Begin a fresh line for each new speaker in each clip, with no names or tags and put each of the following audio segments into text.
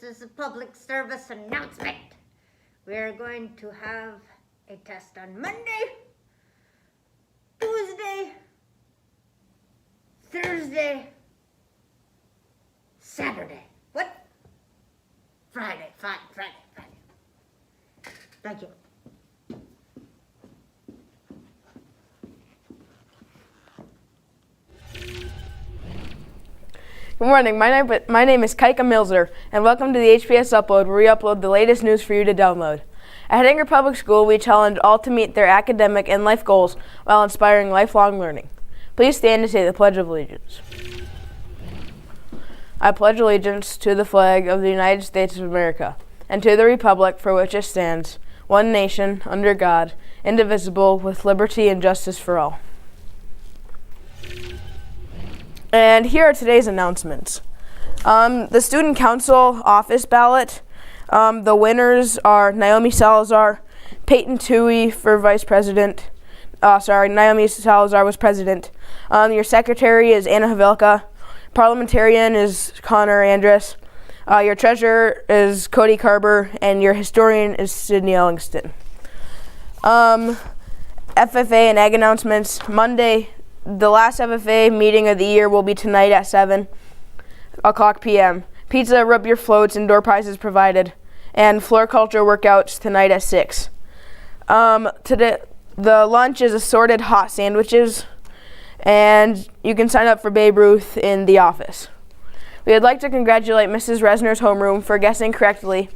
This is a public service announcement. We are going to have a test on Monday, Tuesday, Thursday, Saturday. What? Friday. Fine, Friday. Thank you.
Good morning, my name is Kaika Milzer, and welcome to the HPS Upload, where we upload the latest news for you to download. At Hettinger Public School, we challenge all to meet their academic and life goals while inspiring lifelong learning. Please stand to say the Pledge of Allegiance. I pledge allegiance to the flag of the United States of America, and to the republic for which it stands, one nation, under God, indivisible, with liberty and justice for all. And here are today's announcements. The Student Council office ballot, the winners are Naomi Salazar, Peyton Toohey for vice president. Naomi Salazar was president. Your secretary is Anna Havelka. Parliamentarian is Connor Andrus. Your treasurer is Cody Carber, and your historian is Sydney Ellingston. FFA and ag announcements. Monday, the last FFA meeting of the year will be tonight at 7 o'clock p.m. Pizza, rub your floats, and door prizes provided. And floor culture workouts tonight at 6. Today, the lunch is assorted hot sandwiches, and you can sign up for Babe Ruth in the office. We would like to congratulate Mrs. Resner's homeroom for guessing correctly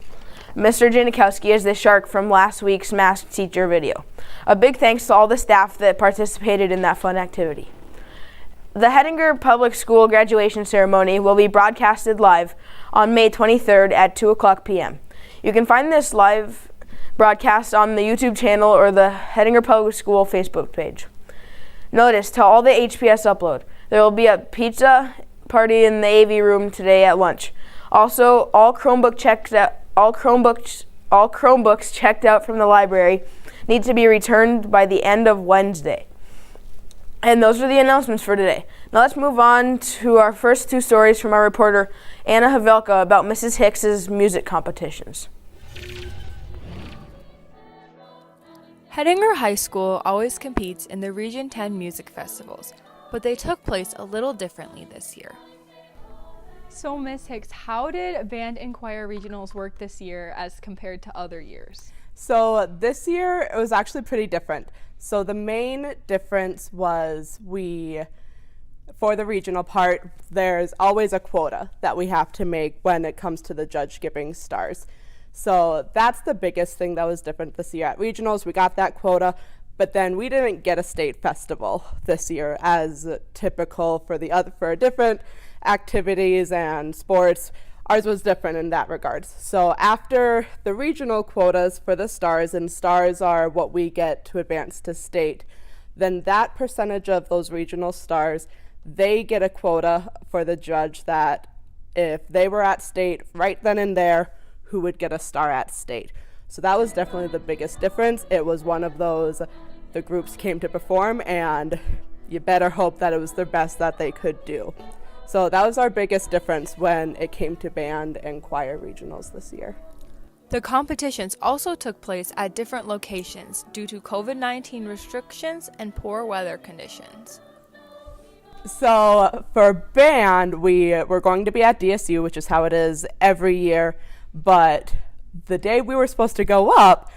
Mr. Janikowski as the shark from last week's math teacher video. A big thanks to all the staff that participated in that fun activity. The Hettinger Public School graduation ceremony will be broadcasted live on May 23rd at 2 o'clock p.m. You can find this live broadcast on the YouTube channel or the Hettinger Public School Facebook page. Notice to all the HPS Upload, there will be a pizza party in the AV room today at lunch. Also, all Chromebooks checked out from the library need to be returned by the end of Wednesday. And those are the announcements for today. Now let's move on to our first two stories from our reporter, Anna Havelka, about Mrs. Hicks's music competitions.
Hettinger High School always competes in the Region 10 music festivals, but they took place a little differently this year.
So, Ms. Hicks, how did band and choir regionals work this year as compared to other years?
So this year it was actually pretty different. So the main difference was for the regional part, there's always a quota that we have to make when it comes to the judge giving stars. So that's the biggest thing that was different this year. At regionals, we got that quota, but then we didn't get a state festival this year as typical for different activities and sports. Ours was different in that regard. So after the regional quotas for the stars, and stars are what we get to advance to state, then that percentage of those regional stars, they get a quota for the judge that if they were at state right then and there, who would get a star at state. So that was definitely the biggest difference. It was one of those, the groups came to perform and you better hope that it was their best that they could do. So that was our biggest difference when it came to band and choir regionals this year.
The competitions also took place at different locations due to COVID-19 restrictions and poor weather conditions.
So for band, we were going to be at DSU, which is how it is every year, but the day we were supposed to go up,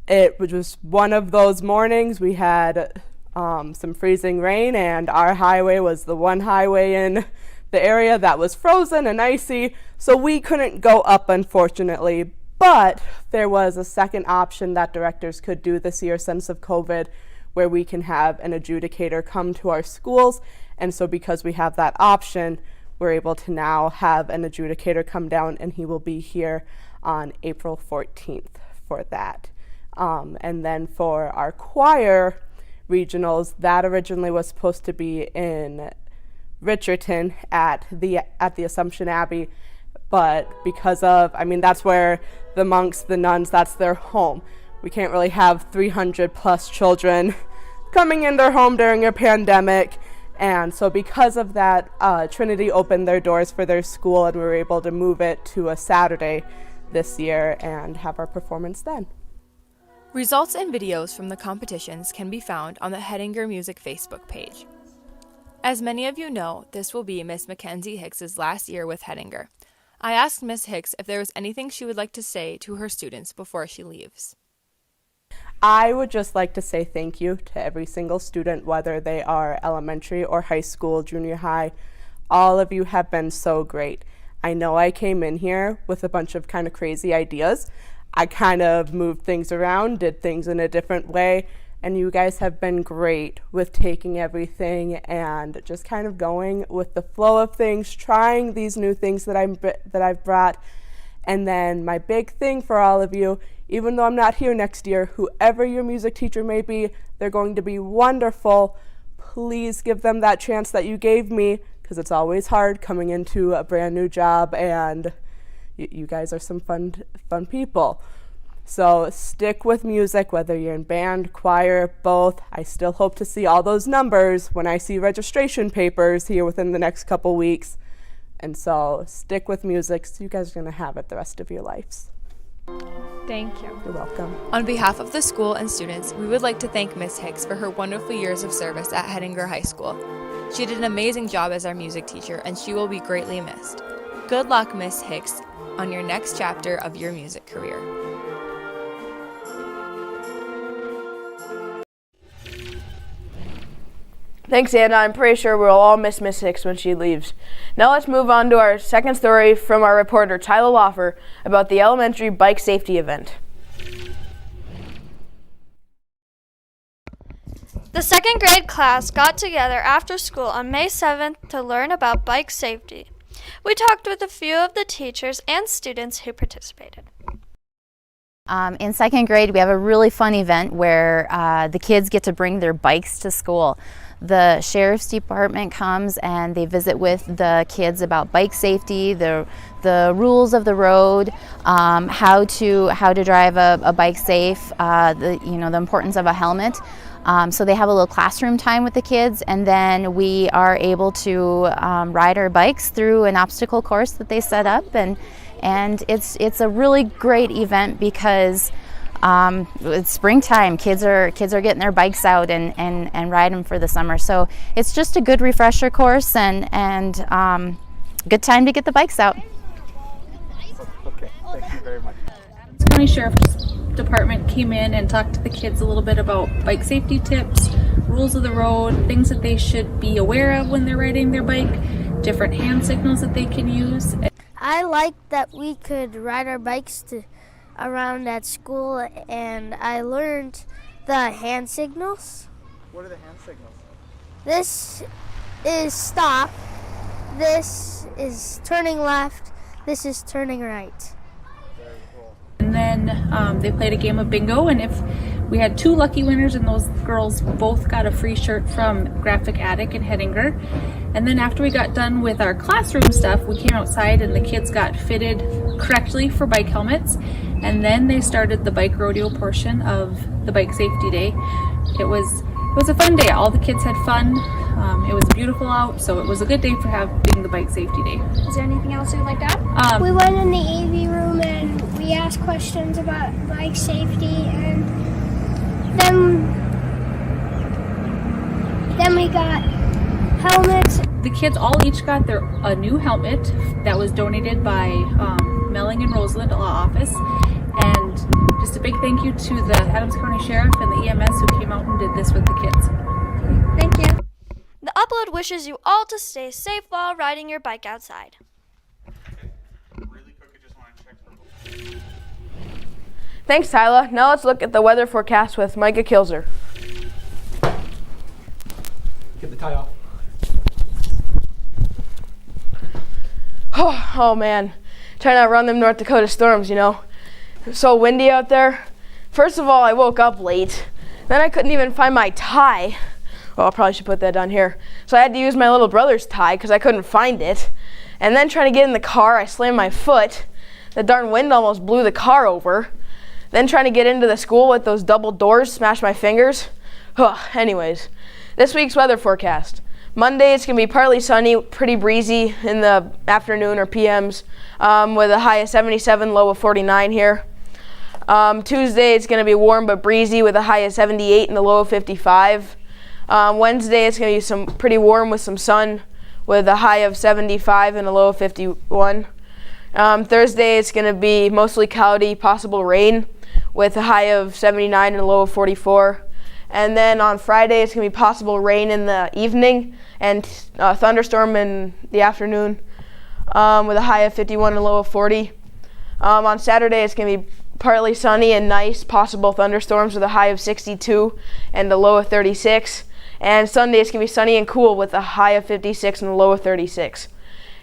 it was just one of those mornings. We had some freezing rain, and our highway was the one highway in the area that was frozen and icy, so we couldn't go up, unfortunately. But there was a second option that directors could do this year since of COVID, where we can have an adjudicator come to our schools. And so because we have that option, we're able to now have an adjudicator come down, and he will be here on April 14th for that. And then for our choir regionals, that originally was supposed to be in Richardson at the Assumption Abbey, but because of, that's where the monks, the nuns, that's their home. We can't really have 300 plus children coming in their home during a pandemic And so because of that, Trinity opened their doors for their school, and we were able to move it to a Saturday this year and have our performance then.
Results and videos from the competitions can be found on the Hettinger Music Facebook page. As many of you know, this will be Miss Mackenzie Hicks's last year with Hettinger. I asked Miss Hicks if there was anything she would like to say to her students before she leaves.
I would just like to say thank you to every single student, whether they are elementary or high school, junior high. All of you have been so great. I know I came in here with a bunch of kind of crazy ideas. I kind of moved things around, did things in a different way, and you guys have been great with taking everything and just kind of going with the flow of things, trying these new things that I've brought. And then my big thing for all of you, even though I'm not here next year, whoever your music teacher may be, they're going to be wonderful. Please give them that chance that you gave me, because it's always hard coming into a brand new job, and you guys are some fun people. So stick with music, whether you're in band, choir, both. I still hope to see all those numbers when I see registration papers here within the next couple weeks. And so stick with music, so you guys are going to have it the rest of your lives.
Thank you.
You're welcome.
On behalf of the school and students, we would like to thank Miss Hicks for her wonderful years of service at Hettinger High School. She did an amazing job as our music teacher, and she will be greatly missed. Good luck, Miss Hicks, on your next chapter of your music career.
Thanks, Anna. I'm pretty sure we'll all miss Miss Hicks when she leaves. Now let's move on to our second story from our reporter, Tyler Loffer, about the elementary bike safety event.
The second grade class got together after school on May 7th to learn about bike safety. We talked with a few of the teachers and students who participated.
In second grade, we have a really fun event where the kids get to bring their bikes to school. The sheriff's department comes and they visit with the kids about bike safety, the rules of the road, how to drive a bike safe, the importance of a helmet. So they have a little classroom time with the kids, and then we are able to ride our bikes through an obstacle course that they set up, and it's a really great event because it's springtime. Kids are getting their bikes out and ride them for the summer. So it's just a good refresher course and good time to get the bikes out.
Okay, thank you very much.
County Sheriff's Department came in and talked to the kids a little bit about bike safety tips, rules of the road, things that they should be aware of when they're riding their bike, different hand signals that they can use.
I like that we could ride our bikes around at school, and I learned the hand signals.
What are the hand signals?
This is stop, this is turning left, this is turning right.
And then they played a game of bingo, and if we had 2 lucky winners, and those girls both got a free shirt from Graphic Attic in Hettinger. And then after we got done with our classroom stuff, we came outside and the kids got fitted correctly for bike helmets. And then they started the bike rodeo portion of the bike safety day. It was a fun day. All the kids had fun. It was beautiful out, so it was a good day for being the bike safety day.
Is there anything else you'd like to add?
We went in the AV room and we asked questions about bike safety, and then we got helmets.
The kids all each got a new helmet that was donated by Melling and Roseland Law Office. And just a big thank you to the Adams County Sheriff and the EMS who came out and did this with the kids.
Thank you.
The Upload wishes you all to stay safe while riding your bike outside.
Really quick, I just want to check for...
Thanks, Tyler. Now let's look at the weather forecast with Micah Kilzer.
Get the tie off.
Oh man, trying to outrun them North Dakota storms, you know. It's so windy out there. First of all, I woke up late. Then I couldn't even find my tie. Well, I probably should put that down here. So I had to use my little brother's tie because I couldn't find it. And then trying to get in the car, I slammed my foot. The darn wind almost blew the car over. Then trying to get into the school with those double doors, smashed my fingers. Anyways, this week's weather forecast. Monday, it's going to be partly sunny, pretty breezy in the afternoon or PMs, with a high of 77, low of 49 here. Tuesday, it's going to be warm but breezy with a high of 78 and a low of 55. Wednesday, it's going to be pretty warm with some sun with a high of 75 and a low of 51. Thursday, it's going to be mostly cloudy, possible rain with a high of 79 and a low of 44. And then on Friday, it's going to be possible rain in the evening and thunderstorm in the afternoon with a high of 51 and a low of 40. On Saturday, it's going to be partly sunny and nice, possible thunderstorms with a high of 62 and a low of 36. And Sunday, it's going to be sunny and cool with a high of 56 and a low of 36.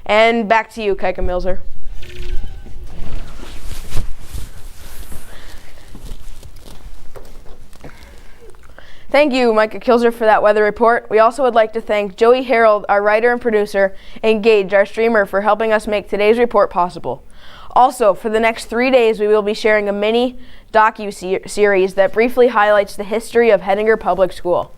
And back to you, Kaika Milzer. Thank you, Micah Kilzer, for that weather report. We also would like to thank Joey Harold, our writer and producer, and Gage, our streamer, for helping us make today's report possible. Also, for the next 3 days, we will be sharing a mini docu-series that briefly highlights the history of Hettinger Public School.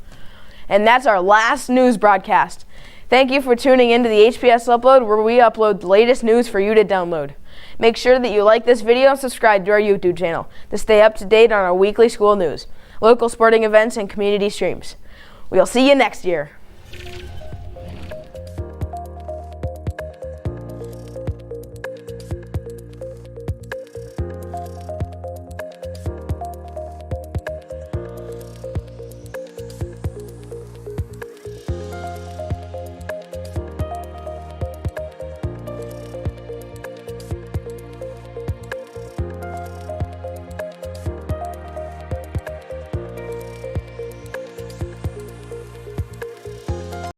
And that's our last news broadcast. Thank you for tuning into the HPS Upload, where we upload the latest news for you to download. Make sure that you like this video and subscribe to our YouTube channel to stay up to date on our weekly school news, local sporting events, and community streams. We'll see you next year.